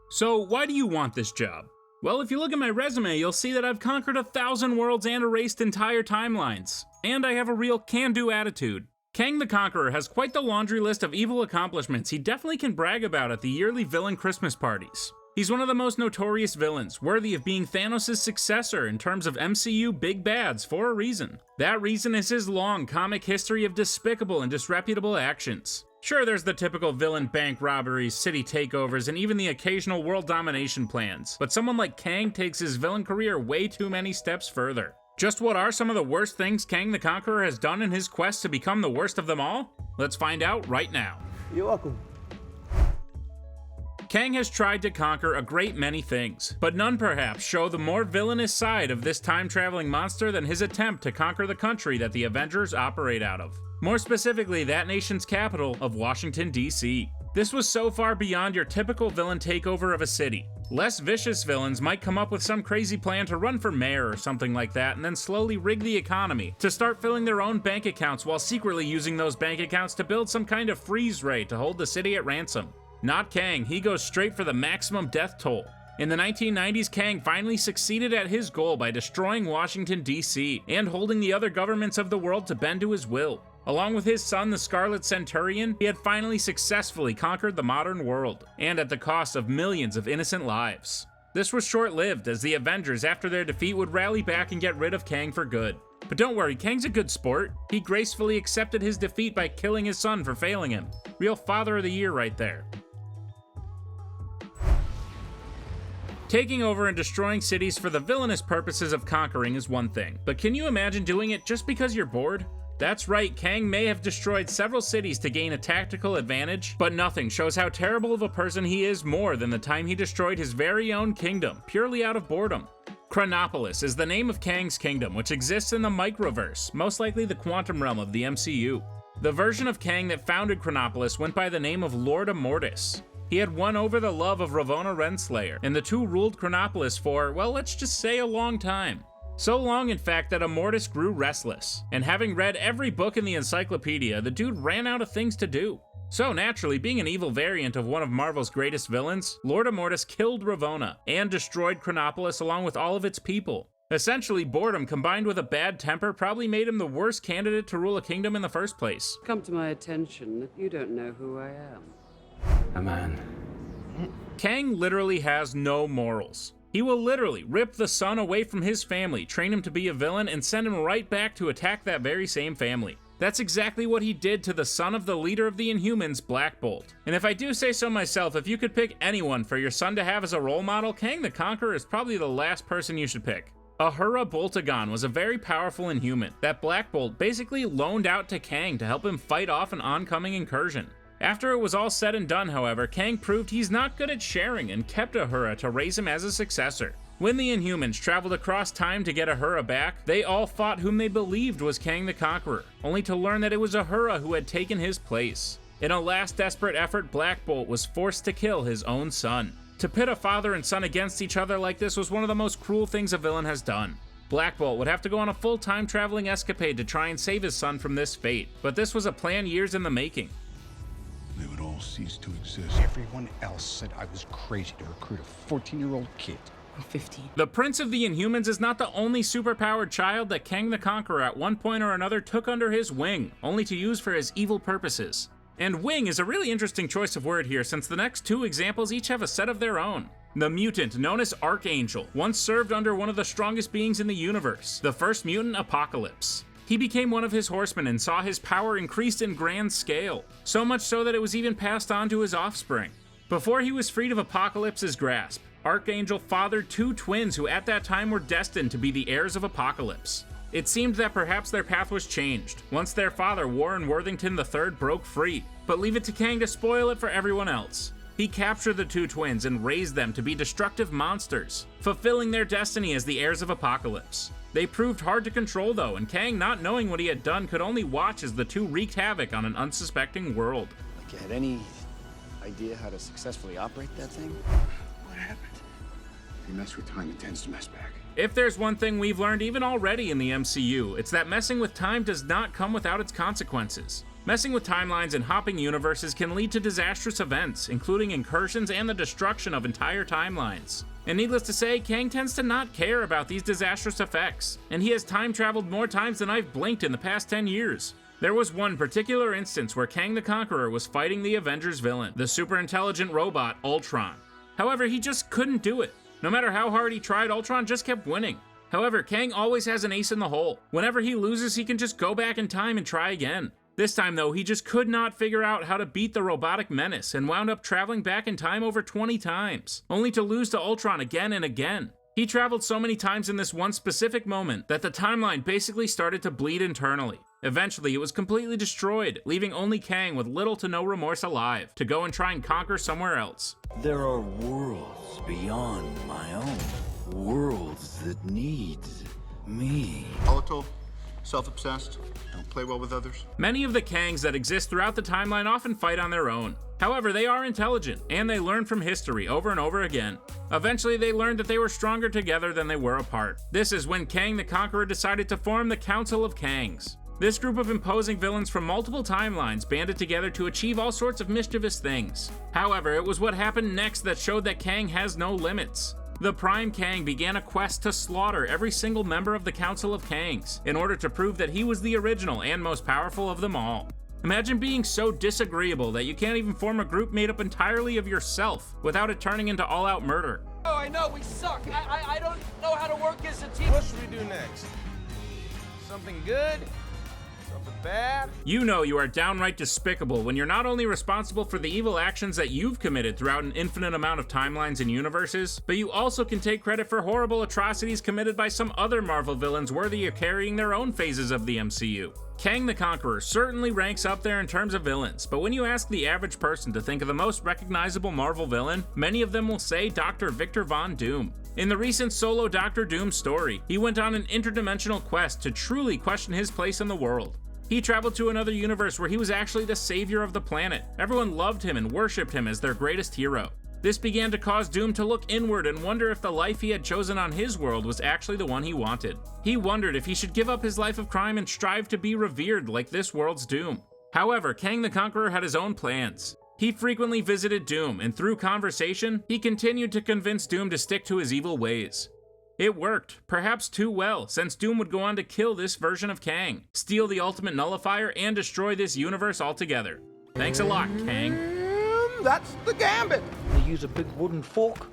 So why do you want this job? Well, if you look at my resume, you'll see that I've conquered 1,000 worlds and erased entire timelines. And I have a real can-do attitude. Kang the Conqueror has quite the laundry list of evil accomplishments he definitely can brag about at the yearly villain Christmas parties. He's one of the most notorious villains, worthy of being Thanos' successor in terms of MCU big bads for a reason. That reason is his long comic history of despicable and disreputable actions. Sure, there's the typical villain bank robberies, city takeovers, and even the occasional world domination plans, but someone like Kang takes his villain career way too many steps further. Just what are some of the worst things Kang the Conqueror has done in his quest to become the worst of them all? Let's find out right now. You're welcome. Kang has tried to conquer a great many things, but none perhaps show the more villainous side of this time-traveling monster than his attempt to conquer the country that the Avengers operate out of. More specifically, that nation's capital of Washington, D.C. This was so far beyond your typical villain takeover of a city. Less vicious villains might come up with some crazy plan to run for mayor or something like that and then slowly rig the economy to start filling their own bank accounts while secretly using those bank accounts to build some kind of freeze ray to hold the city at ransom. Not Kang, he goes straight for the maximum death toll. In the 1990s, Kang finally succeeded at his goal by destroying Washington, D.C., and holding the other governments of the world to bend to his will. Along with his son, the Scarlet Centurion, he had finally successfully conquered the modern world, and at the cost of millions of innocent lives. This was short-lived, as the Avengers, after their defeat, would rally back and get rid of Kang for good. But don't worry, Kang's a good sport. He gracefully accepted his defeat by killing his son for failing him. Real Father of the Year right there. Taking over and destroying cities for the villainous purposes of conquering is one thing, but can you imagine doing it just because you're bored? That's right, Kang may have destroyed several cities to gain a tactical advantage, but nothing shows how terrible of a person he is more than the time he destroyed his very own kingdom, purely out of boredom. Chronopolis is the name of Kang's kingdom, which exists in the Microverse, most likely the quantum realm of the MCU. The version of Kang that founded Chronopolis went by the name of Lord Immortus. He had won over the love of Ravonna Renslayer, and the two ruled Chronopolis for, well, let's just say a long time. So long, in fact, that Immortus grew restless, and having read every book in the encyclopedia, the dude ran out of things to do. So naturally, being an evil variant of one of Marvel's greatest villains, Lord Immortus killed Ravonna, and destroyed Chronopolis along with all of its people. Essentially, boredom combined with a bad temper probably made him the worst candidate to rule a kingdom in the first place. Come to my attention that you don't know who I am. A man. Kang literally has no morals. He will literally rip the son away from his family, train him to be a villain, and send him right back to attack that very same family. That's exactly what he did to the son of the leader of the Inhumans, Black Bolt. And if I do say so myself, if you could pick anyone for your son to have as a role model, Kang the Conqueror is probably the last person you should pick. Ahura Boltagon was a very powerful Inhuman that Black Bolt basically loaned out to Kang to help him fight off an oncoming incursion. After it was all said and done, however, Kang proved he's not good at sharing and kept Ahura to raise him as a successor. When the Inhumans traveled across time to get Ahura back, they all fought whom they believed was Kang the Conqueror, only to learn that it was Ahura who had taken his place. In a last desperate effort, Black Bolt was forced to kill his own son. To pit a father and son against each other like this was one of the most cruel things a villain has done. Black Bolt would have to go on a full-time traveling escapade to try and save his son from this fate, but this was a plan years in the making. They would all cease to exist. Everyone else said I was crazy to recruit a 14-year-old kid. I'm 15. The Prince of the Inhumans is not the only superpowered child that Kang the Conqueror at one point or another took under his wing, only to use for his evil purposes. And wing is a really interesting choice of word here, since the next two examples each have a set of their own. The mutant, known as Archangel, once served under one of the strongest beings in the universe, the first mutant Apocalypse. He became one of his horsemen and saw his power increased in grand scale, so much so that it was even passed on to his offspring. Before he was freed of Apocalypse's grasp, Archangel fathered two twins who at that time were destined to be the heirs of Apocalypse. It seemed that perhaps their path was changed, once their father, Warren Worthington III, broke free, but leave it to Kang to spoil it for everyone else. He captured the two twins and raised them to be destructive monsters, fulfilling their destiny as the heirs of Apocalypse. They proved hard to control though, and Kang, not knowing what he had done, could only watch as the two wreaked havoc on an unsuspecting world. Like, you had any idea how to successfully operate that thing? What happened? You mess with time, it tends to mess back. If there's one thing we've learned even already in the MCU, it's that messing with time does not come without its consequences. Messing with timelines and hopping universes can lead to disastrous events, including incursions and the destruction of entire timelines. And needless to say, Kang tends to not care about these disastrous effects, and he has time traveled more times than I've blinked in the past 10 years. There was one particular instance where Kang the Conqueror was fighting the Avengers villain, the super intelligent robot Ultron. However, he just couldn't do it. No matter how hard he tried, Ultron just kept winning. However, Kang always has an ace in the hole. Whenever he loses, he can just go back in time and try again. This time though, he just could not figure out how to beat the robotic menace and wound up traveling back in time over 20 times, only to lose to Ultron again and again. He traveled so many times in this one specific moment that the timeline basically started to bleed internally. Eventually, it was completely destroyed, leaving only Kang with little to no remorse alive, to go and try and conquer somewhere else. There are worlds beyond my own. Worlds that need me. Volatile, self-obsessed, don't play well with others. Many of the Kangs that exist throughout the timeline often fight on their own. However, they are intelligent, and they learn from history over and over again. Eventually, they learned that they were stronger together than they were apart. This is when Kang the Conqueror decided to form the Council of Kangs. This group of imposing villains from multiple timelines banded together to achieve all sorts of mischievous things. However, it was what happened next that showed that Kang has no limits. The Prime Kang began a quest to slaughter every single member of the Council of Kangs in order to prove that he was the original and most powerful of them all. Imagine being so disagreeable that you can't even form a group made up entirely of yourself without it turning into all-out murder. Oh, I know, we suck. I don't know how to work as a team. What should we do next? Something good? Something bad? You know you are downright despicable when you're not only responsible for the evil actions that you've committed throughout an infinite amount of timelines and universes, but you also can take credit for horrible atrocities committed by some other Marvel villains worthy of carrying their own phases of the MCU. Kang the Conqueror certainly ranks up there in terms of villains, but when you ask the average person to think of the most recognizable Marvel villain, many of them will say Dr. Victor Von Doom. In the recent solo Dr. Doom story, he went on an interdimensional quest to truly question his place in the world. He traveled to another universe where he was actually the savior of the planet. Everyone loved him and worshipped him as their greatest hero. This began to cause Doom to look inward and wonder if the life he had chosen on his world was actually the one he wanted. He wondered if he should give up his life of crime and strive to be revered like this world's Doom. However, Kang the Conqueror had his own plans. He frequently visited Doom, and through conversation, he continued to convince Doom to stick to his evil ways. It worked, perhaps too well, since Doom would go on to kill this version of Kang, steal the ultimate nullifier, and destroy this universe altogether. Thanks a lot, Kang. That's the gambit. They use a big wooden fork.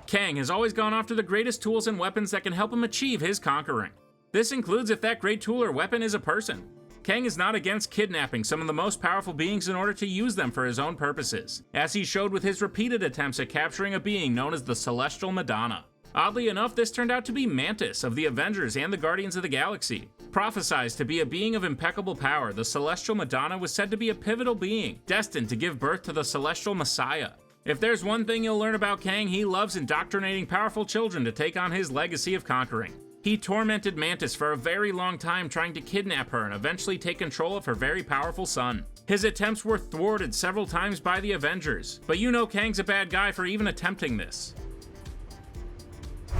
Kang has always gone after the greatest tools and weapons that can help him achieve his conquering. This includes if that great tool or weapon is a person. Kang is not against kidnapping some of the most powerful beings in order to use them for his own purposes, as he showed with his repeated attempts at capturing a being known as the Celestial Madonna. Oddly enough, this turned out to be Mantis of the Avengers and the Guardians of the Galaxy. Prophesized to be a being of impeccable power, the Celestial Madonna was said to be a pivotal being, destined to give birth to the Celestial Messiah. If there's one thing you'll learn about Kang, he loves indoctrinating powerful children to take on his legacy of conquering. He tormented Mantis for a very long time, trying to kidnap her and eventually take control of her very powerful son. His attempts were thwarted several times by the Avengers, but you know Kang's a bad guy for even attempting this.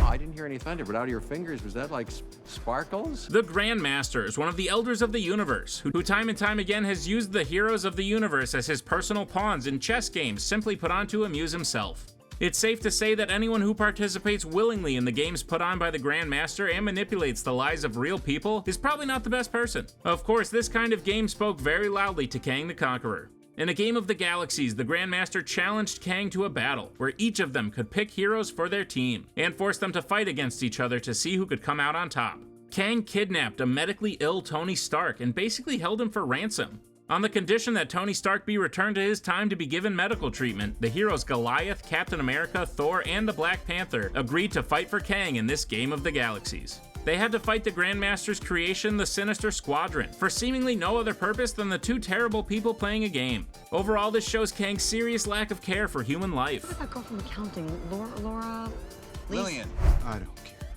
I didn't hear any thunder, but out of your fingers, was that like sparkles? The Grandmaster is one of the elders of the universe, who time and time again has used the heroes of the universe as his personal pawns in chess games simply put on to amuse himself. It's safe to say that anyone who participates willingly in the games put on by the Grandmaster and manipulates the lives of real people is probably not the best person. Of course, this kind of game spoke very loudly to Kang the Conqueror. In a game of the galaxies, the Grandmaster challenged Kang to a battle, where each of them could pick heroes for their team, and force them to fight against each other to see who could come out on top. Kang kidnapped a medically ill Tony Stark and basically held him for ransom. On the condition that Tony Stark be returned to his time to be given medical treatment, the heroes Goliath, Captain America, Thor, and the Black Panther agreed to fight for Kang in this game of the galaxies. They had to fight the Grandmaster's creation, the Sinister Squadron, for seemingly no other purpose than the two terrible people playing a game. Overall, this shows Kang's serious lack of care for human life. What about girl from accounting? Laura? Lillian. I don't care.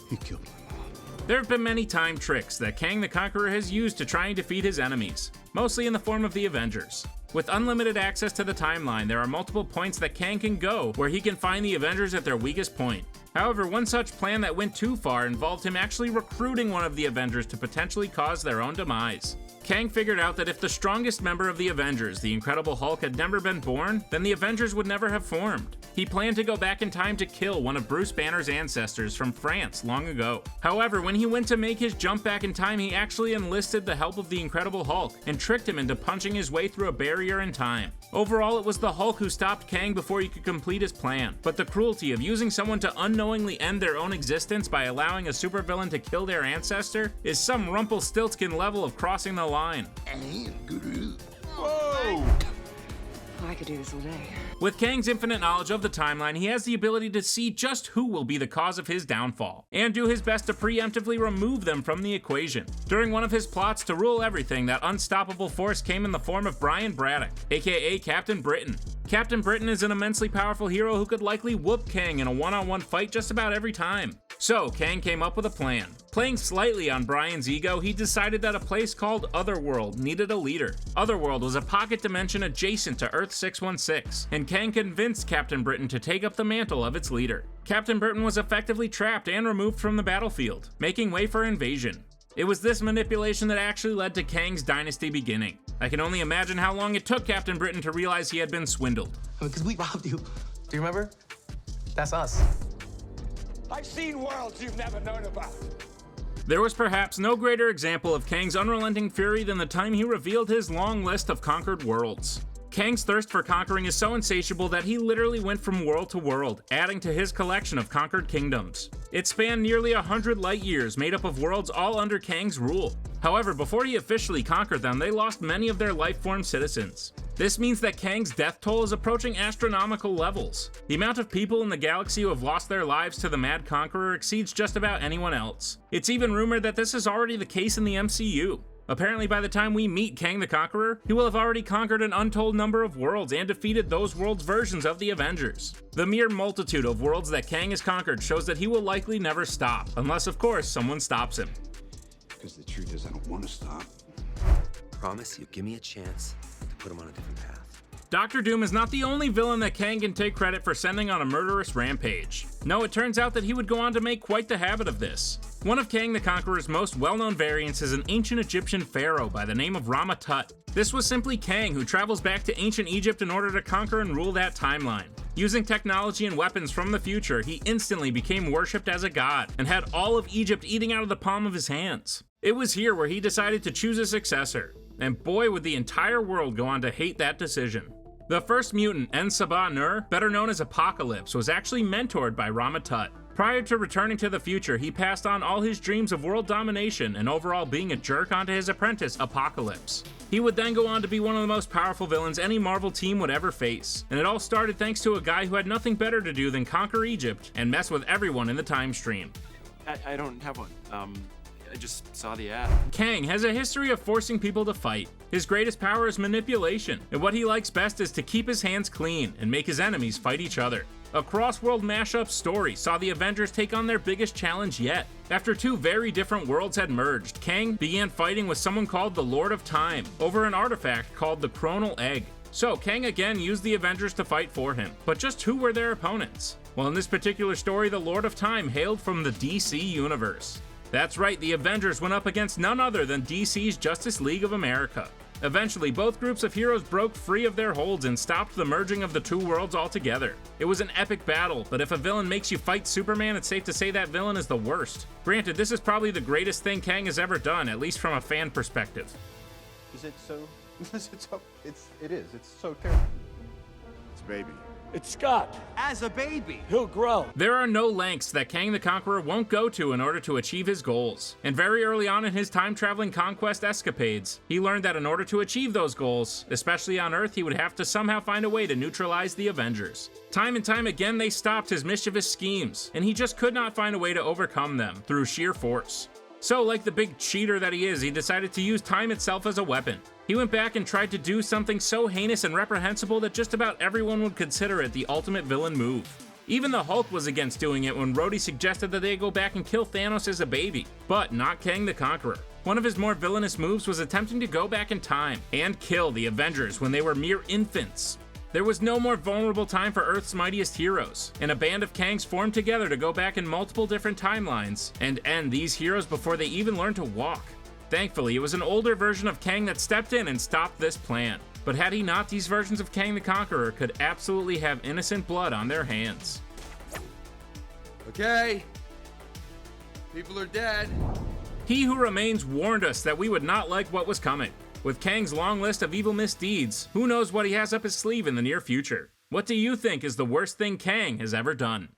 He killed my mom. There have been many time tricks that Kang the Conqueror has used to try and defeat his enemies, mostly in the form of the Avengers. With unlimited access to the timeline, there are multiple points that Kang can go where he can find the Avengers at their weakest point. However, one such plan that went too far involved him actually recruiting one of the Avengers to potentially cause their own demise. Kang figured out that if the strongest member of the Avengers, the Incredible Hulk, had never been born, then the Avengers would never have formed. He planned to go back in time to kill one of Bruce Banner's ancestors from France long ago. However, when he went to make his jump back in time, he actually enlisted the help of the Incredible Hulk and tricked him into punching his way through a barrier in time. Overall, it was the Hulk who stopped Kang before he could complete his plan, but the cruelty of using someone to unknowingly end their own existence by allowing a supervillain to kill their ancestor is some Rumpelstiltskin level of crossing the line. Whoa! I could do this all day. With Kang's infinite knowledge of the timeline, he has the ability to see just who will be the cause of his downfall, and do his best to preemptively remove them from the equation. During one of his plots to rule everything, that unstoppable force came in the form of Brian Braddock, aka Captain Britain. Captain Britain is an immensely powerful hero who could likely whoop Kang in a one-on-one fight just about every time. So, Kang came up with a plan. Playing slightly on Brian's ego, he decided that a place called Otherworld needed a leader. Otherworld was a pocket dimension adjacent to Earth 616, and Kang convinced Captain Britain to take up the mantle of its leader. Captain Britain was effectively trapped and removed from the battlefield, making way for invasion. It was this manipulation that actually led to Kang's dynasty beginning. I can only imagine how long it took Captain Britain to realize he had been swindled. Because we robbed you. Do you remember? That's us. I've seen worlds you've never known about. There was perhaps no greater example of Kang's unrelenting fury than the time he revealed his long list of conquered worlds. Kang's thirst for conquering is so insatiable that he literally went from world to world, adding to his collection of conquered kingdoms. It spanned nearly 100 light years, made up of worlds all under Kang's rule. However, before he officially conquered them, they lost many of their life-form citizens. This means that Kang's death toll is approaching astronomical levels. The amount of people in the galaxy who have lost their lives to the Mad Conqueror exceeds just about anyone else. It's even rumored that this is already the case in the MCU. Apparently, by the time we meet Kang the Conqueror, he will have already conquered an untold number of worlds and defeated those worlds' versions of the Avengers. The mere multitude of worlds that Kang has conquered shows that he will likely never stop, unless of course someone stops him. Because the truth is, I don't want to stop. Promise you give me a chance to put him on a different path. Dr. Doom is not the only villain that Kang can take credit for sending on a murderous rampage. No, it turns out that he would go on to make quite the habit of this. One of Kang the Conqueror's most well-known variants is an ancient Egyptian pharaoh by the name of Rama-Tut. This was simply Kang, who travels back to ancient Egypt in order to conquer and rule that timeline. Using technology and weapons from the future, he instantly became worshipped as a god, and had all of Egypt eating out of the palm of his hands. It was here where he decided to choose a successor, and boy would the entire world go on to hate that decision. The first mutant, En-Sabah-Nur, better known as Apocalypse, was actually mentored by Rama-Tut. Prior to returning to the future, he passed on all his dreams of world domination and overall being a jerk onto his apprentice, Apocalypse. He would then go on to be one of the most powerful villains any Marvel team would ever face, and it all started thanks to a guy who had nothing better to do than conquer Egypt and mess with everyone in the time stream. I don't have one. I just saw the ad. Kang has a history of forcing people to fight. His greatest power is manipulation, and what he likes best is to keep his hands clean and make his enemies fight each other. A cross-world mashup story saw the Avengers take on their biggest challenge yet. After two very different worlds had merged, Kang began fighting with someone called the Lord of Time over an artifact called the Chronal Egg. So Kang again used the Avengers to fight for him, but just who were their opponents? Well, in this particular story, the Lord of Time hailed from the DC universe. That's right, the Avengers went up against none other than DC's Justice League of America. Eventually, both groups of heroes broke free of their holds and stopped the merging of the two worlds altogether. It was an epic battle, but if a villain makes you fight Superman, it's safe to say that villain is the worst. Granted, this is probably the greatest thing Kang has ever done, at least from a fan perspective. Is it so? It is. It's so terrible. It's baby. It's Scott. As a baby. He'll grow. There are no lengths that Kang the Conqueror won't go to in order to achieve his goals. And very early on in his time-traveling conquest escapades, he learned that in order to achieve those goals, especially on Earth, he would have to somehow find a way to neutralize the Avengers. Time and time again, they stopped his mischievous schemes, and he just could not find a way to overcome them through sheer force. So, like the big cheater that he is, he decided to use time itself as a weapon. He went back and tried to do something so heinous and reprehensible that just about everyone would consider it the ultimate villain move. Even the Hulk was against doing it when Rhodey suggested that they go back and kill Thanos as a baby, but not Kang the Conqueror. One of his more villainous moves was attempting to go back in time and kill the Avengers when they were mere infants. There was no more vulnerable time for Earth's mightiest heroes, and a band of Kangs formed together to go back in multiple different timelines and end these heroes before they even learned to walk. Thankfully, it was an older version of Kang that stepped in and stopped this plan. But had he not, these versions of Kang the Conqueror could absolutely have innocent blood on their hands. Okay. People are dead. He Who Remains warned us that we would not like what was coming. With Kang's long list of evil misdeeds, who knows what he has up his sleeve in the near future? What do you think is the worst thing Kang has ever done?